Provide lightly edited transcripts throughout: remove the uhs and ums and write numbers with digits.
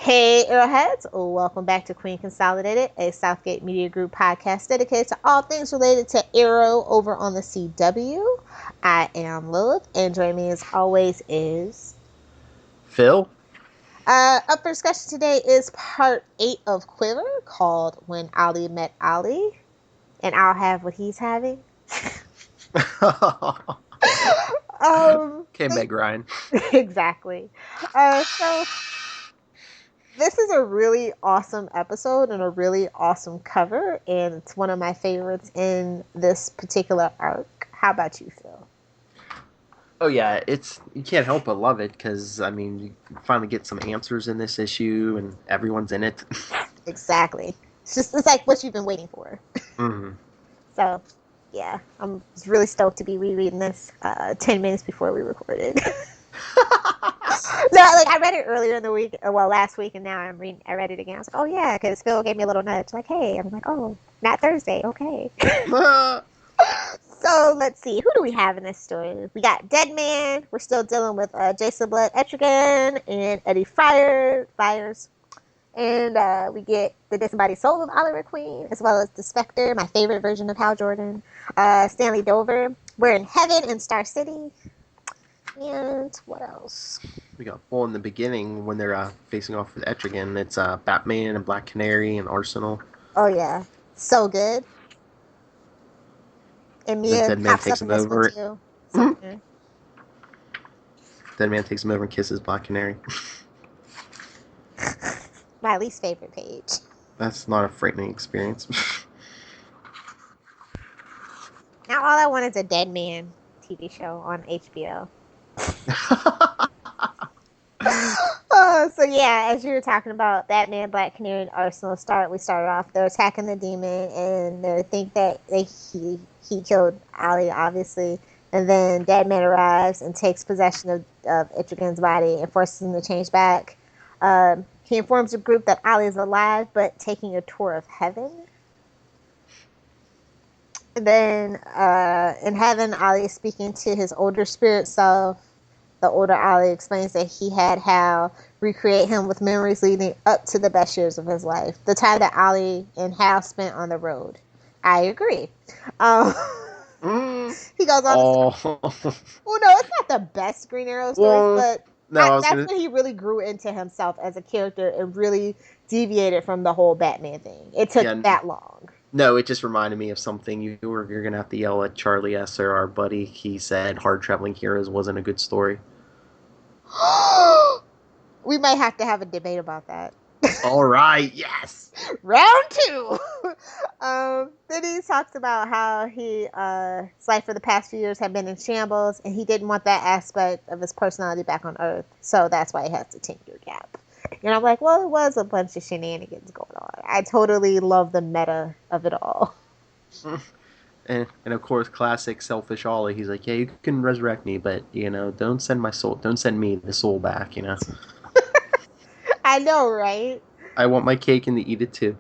Hey, Arrowheads! Welcome back to Queen Consolidated, a Southgate Media Group podcast dedicated to all things related to Arrow over on the CW. I am Lilith, and joining me as always is Phil? Up for discussion today is part 8 of Quiver, called When Ali Met Ali, and I'll have what he's having. Okay, Meg Ryan. Exactly. So this is a really awesome episode and a really awesome cover, and it's one of my favorites in this particular arc. How about you, Phil? Oh yeah, you can't help but love it because you finally get some answers in this issue, and everyone's in it. Exactly. It's like what you've been waiting for. Mm-hmm. So, yeah, I'm really stoked to be rereading this 10 minutes before we recorded. No, like I read it earlier in the week, last week, and now I read it again. I was like, oh yeah, because Phil gave me a little nudge, like, hey, I'm like, oh, not Thursday, okay. So let's see, who do we have in this story? We got Dead Man. We're still dealing with Jason Blood Etrigan and Eddie Fires, and we get the disembodied soul of Oliver Queen, as well as the Spectre, my favorite version of Hal Jordan. Stanley Dover. We're in Heaven in Star City. And what else? In the beginning, when they're facing off with Etrigan, it's Batman and Black Canary and Arsenal. Oh, yeah. So good. And Mia Dead Man pops takes up him in this over. one, too. So good. Dead Man takes him over and kisses Black Canary. My least favorite page. That's not a frightening experience. Now all I want is a Dead Man TV show on HBO. So yeah, as you were talking about, Batman, Black Canary, and Arsenal we started off, they're attacking the demon, and they think that he killed Ali, obviously, and then Dead Man arrives and takes possession of Etrigan's body and forces him to change back. He informs the group that Ali is alive, but taking a tour of heaven. And then in heaven, Ali is speaking to his older spirit self. The older Ali explains that he had Hal recreate him with memories leading up to the best years of his life. The time that Ali and Hal spent on the road. I agree. He goes on to say, well, no, it's not the best Green Arrow story, but that's when he really grew into himself as a character and really deviated from the whole Batman thing. It took that long. No, it just reminded me of something. You're going to have to yell at Charlie Esser, our buddy. He said Hard Traveling Heroes wasn't a good story. We might have to have a debate about that. All right, yes. Round 2. Then he talks about how his life for the past few years had been in shambles, and he didn't want that aspect of his personality back on Earth, so that's why he has the 10-year gap. And I'm like, well, it was a bunch of shenanigans going on. I totally love the meta of it all. And of course, classic selfish Ollie. He's like, yeah, you can resurrect me, but, don't send me the soul back, I know, right? I want my cake and to eat it too.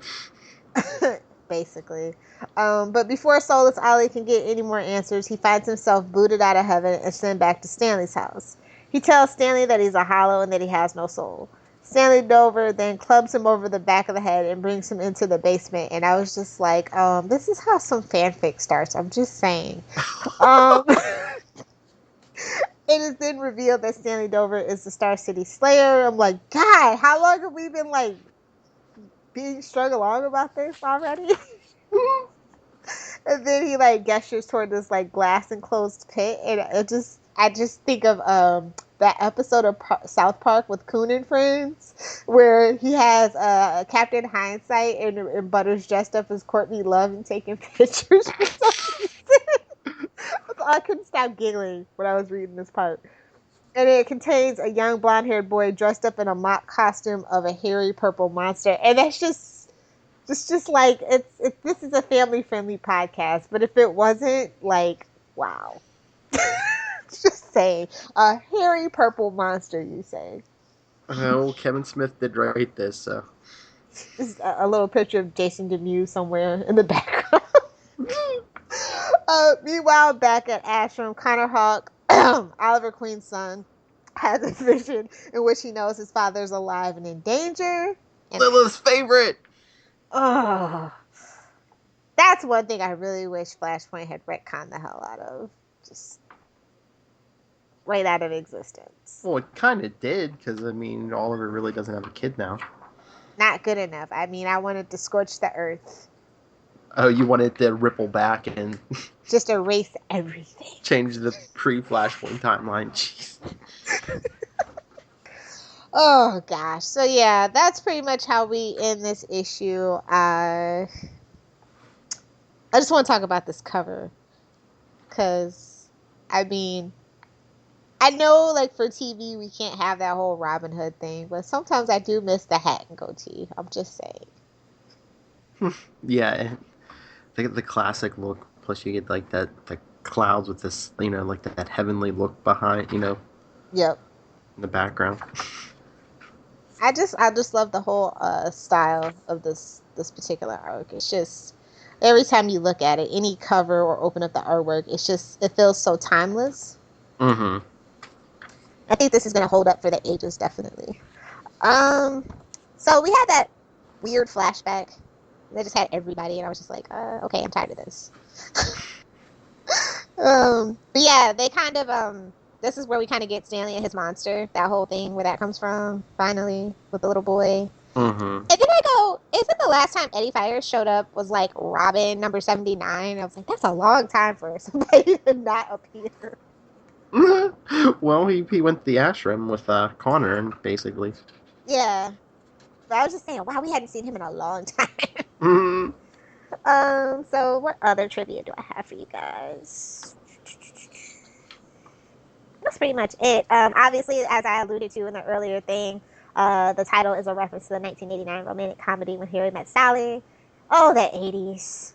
Basically. But before Soulless Ollie can get any more answers, he finds himself booted out of heaven and sent back to Stanley's house. He tells Stanley that he's a hollow and that he has no soul. Stanley Dover then clubs him over the back of the head and brings him into the basement. And I was just like, this is how some fanfic starts. I'm just saying. It is then revealed that Stanley Dover is the Star City Slayer. I'm like, God, how long have we been being strung along about this already? And then he gestures toward this glass enclosed pit, and I just think of that episode of South Park with Coon and Friends, where he has Captain Hindsight and Butters dressed up as Courtney Love and taking pictures for some reason. I couldn't stop giggling when I was reading this part. And it contains a young blonde-haired boy dressed up in a mock costume of a hairy purple monster, and that's just like this is a family-friendly podcast, but if it wasn't, wow. Just saying. A hairy purple monster, you say. Oh, Kevin Smith did write this, so. Just a little picture of Jason Demuth somewhere in the background. Meanwhile, back at Ashram, Connor Hawk, Oliver Queen's son, has a vision in which he knows his father's alive and in danger. And Lilith's favorite. oh, that's one thing I really wish Flashpoint had retconned the hell out of. Just right out of existence. Well, it kind of did, because, I mean, Oliver really doesn't have a kid now. Not good enough. I mean, I wanted to scorch the earth. Oh, you wanted to ripple back and just erase everything. Change the pre-Flashpoint timeline. Jeez. Oh, gosh. So, yeah, that's pretty much how we end this issue. I just want to talk about this cover. Because, I mean, I know, like, for TV, we can't have that whole Robin Hood thing. But sometimes I do miss the hat and goatee. I'm just saying. Yeah. The classic look. Plus, you get, like, the clouds with this, you know, like that heavenly look behind, you know. Yep. In the background. I just love the whole style of this particular arc. It's just every time you look at it, any cover or open up the artwork, it feels so timeless. Mm-hmm. I think this is gonna hold up for the ages, definitely. So we had that weird flashback. They just had everybody, and I was just like, okay, I'm tired of this. But yeah, they kind of this is where we kind of get Stanley and his monster, that whole thing, where that comes from, finally, with the little boy. Mm-hmm. And then I go, isn't the last time Eddie Fires showed up was like Robin number 79? I was like, that's a long time for somebody to not appear. Well, he went to the ashram with Connor, basically. Yeah. But I was just saying, wow, we hadn't seen him in a long time. Mm-hmm. So what other trivia do I have for you guys? That's pretty much it. Obviously, as I alluded to in the earlier thing, the title is a reference to the 1989 romantic comedy When Harry Met Sally. Oh, the 80s.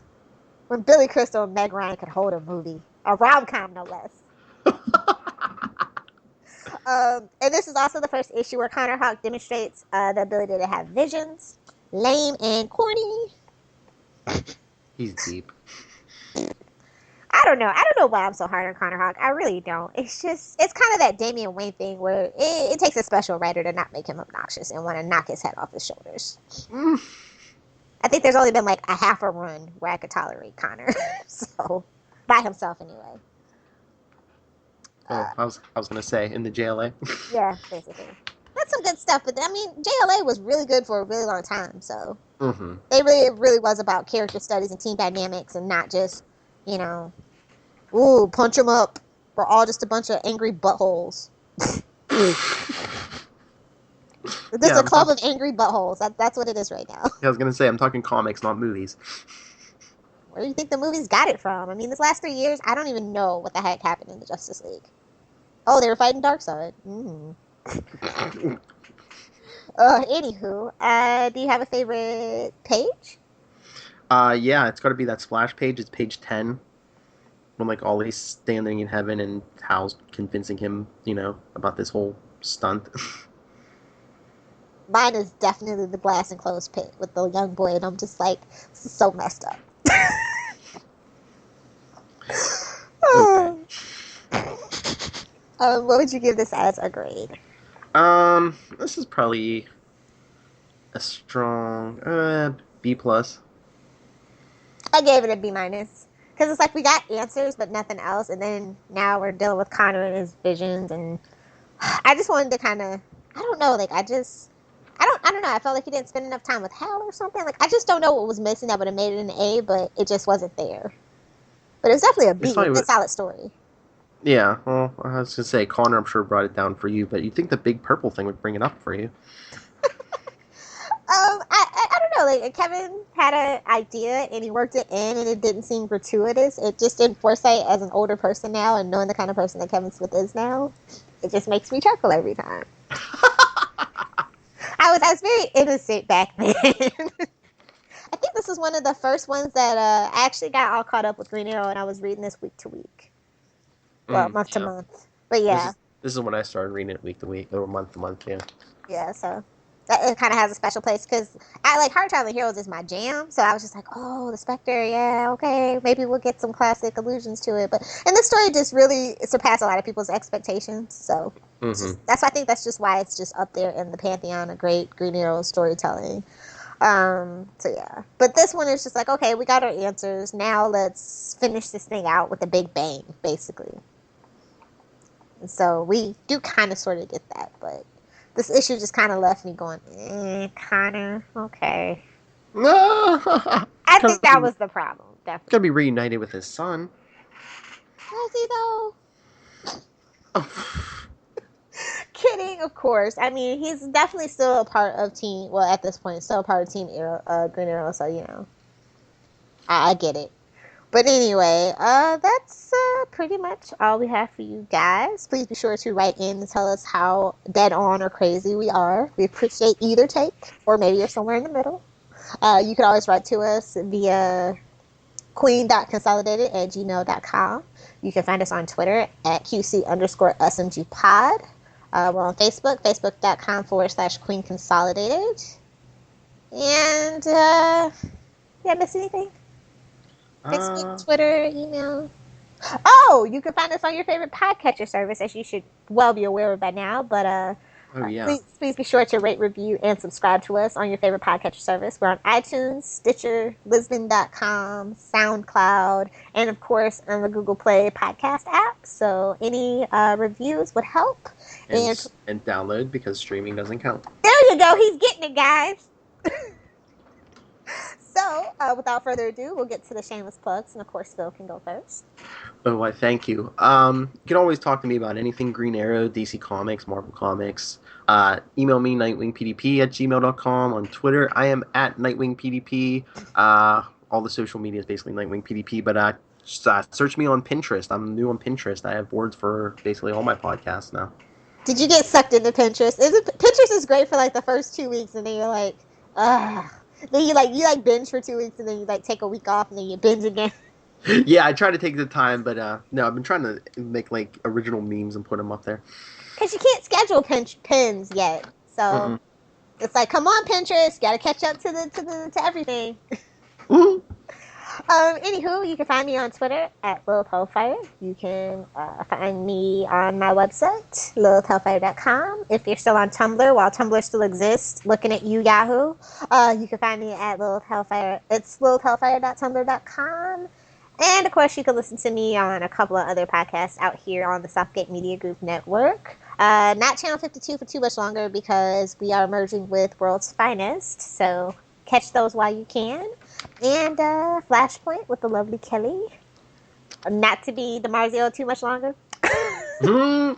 When Billy Crystal and Meg Ryan could hold a movie. A rom-com, no less. And this is also the first issue where Connor Hawke demonstrates the ability to have visions. Lame and corny. He's deep. I don't know why I'm so hard on Connor Hawke. I really don't. It's kind of that Damian Wayne thing where it takes a special writer to not make him obnoxious and want to knock his head off his shoulders. I think there's only been like a half a run where I could tolerate Connor. So, by himself anyway. I was going to say, in the JLA. Yeah, basically. That's some good stuff, but I mean, JLA was really good for a really long time, so. Mm-hmm. It really was about character studies and team dynamics and not just, you know, ooh, punch them up. We're all just a bunch of angry buttholes. This is a club of angry buttholes. That's what it is right now. I was going to say, I'm talking comics, not movies. Where do you think the movies got it from? I mean, this last 3 years, I don't even know what the heck happened in the Justice League. Oh, they were fighting Darkseid. Anywho, do you have a favorite page? Yeah, it's got to be that splash page. It's page 10. When, like, Ollie's standing in heaven and Hal's convincing him, you know, about this whole stunt. Mine is definitely the glass enclosed pit with the young boy, and I'm just like, this is so messed up. Okay. What would you give this as a grade? This is probably a strong B+. I gave it a B-. Because it's like we got answers, but nothing else. And then now we're dealing with Connor and his visions. And I just wanted to kind of, I don't know. Like, I don't know. I felt like he didn't spend enough time with Hal or something. Like, I just don't know what was missing that would have made it an A, but it just wasn't there. But it was definitely a B. It's a solid story. Yeah, well, I was going to say, Connor, I'm sure, brought it down for you, but you'd think the big purple thing would bring it up for you. I don't know. Like, Kevin had an idea, and he worked it in, and it didn't seem gratuitous. It just in foresight as an older person now, and knowing the kind of person that Kevin Smith is now, it just makes me chuckle every time. I was very innocent back then. I think this is one of the first ones that I actually got all caught up with Green Arrow, and I was reading this week to week. Well, month to month. But yeah. This is when I started reading it week to week, or month to month, yeah. Yeah, so it kind of has a special place, because I like Hard Traveling Heroes is my jam, so I was just like, oh, the Spectre, yeah, okay, maybe we'll get some classic allusions to it. And this story just really surpassed a lot of people's expectations, so That's why I think that's just why it's just up there in the pantheon of great Green Arrow storytelling. So yeah, but this one is just like, okay, we got our answers. Now let's finish this thing out with a big bang, basically. And so we do kind of sort of get that, but this issue just kind of left me going, kind of okay. I think that was the problem. Definitely. Gonna be reunited with his son. Was he though? Kidding, of course. I mean, he's definitely still a part of Team. Well, at this point, still a part of Team Arrow, Green Arrow. So you know, I get it. But anyway, that's pretty much all we have for you guys. Please be sure to write in and tell us how dead on or crazy we are. We appreciate either take, or maybe you're somewhere in the middle. You can always write to us via queen.consolidated@gmail.com. You can find us on Twitter at QC_SMGpod. We're on Facebook, facebook.com/Queen Consolidated. And, did I miss anything? Facebook, Twitter, email. Oh, you can find us on your favorite podcatcher service, as you should well be aware of by now. But please be sure to rate, review, and subscribe to us on your favorite podcatcher service. We're on iTunes, Stitcher, Lisbon.com, SoundCloud, and of course on the Google Play podcast app. So any reviews would help. And download, because streaming doesn't count. There you go. He's getting it, guys. So, without further ado, we'll get to the shameless plugs, and of course, Phil can go first. Oh, I thank you. You can always talk to me about anything Green Arrow, DC Comics, Marvel Comics. Email me, nightwingpdp@gmail.com. On Twitter, I am at nightwingpdp. All the social media is basically nightwingpdp, but search me on Pinterest. I'm new on Pinterest. I have boards for basically all my podcasts now. Did you get sucked into Pinterest? Pinterest is great for like the first 2 weeks, and then you're like, ugh. Then you binge for 2 weeks, and then you like take a week off, and then you binge again. Yeah, I try to take the time, but no, I've been trying to make like original memes and put them up there. Because you can't schedule pins yet, so it's like, come on, Pinterest, gotta catch up to everything. Anywho, you can find me on Twitter at Lilith Hellfire. You can find me on my website, lilithhellfire.com. If you're still on Tumblr, while Tumblr still exists, looking at you, Yahoo, you can find me at Lilith Hellfire. It's lilithhellfire.tumblr.com. And, of course, you can listen to me on a couple of other podcasts out here on the Southgate Media Group network. Not Channel 52 for too much longer, because we are merging with Worldís Finest. So catch those while you can. And Flashpoint with the lovely Kelly. Not to be DiMarzio too much longer. So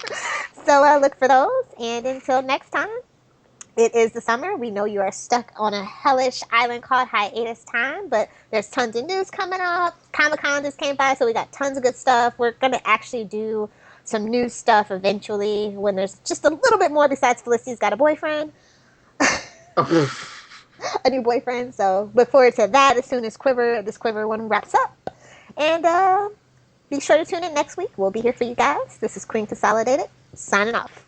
look for those. And until next time, it is the summer. We know you are stuck on a hellish island called hiatus time, but there's tons of news coming up. Comic-Con just came by, so we got tons of good stuff. We're going to actually do some new stuff eventually when there's just a little bit more besides Felicity's got a boyfriend. A new boyfriend, so look forward to that as soon as this Quiver one wraps up. And be sure to tune in next week. We'll be here for you guys. This is Queen Consolidated, signing off.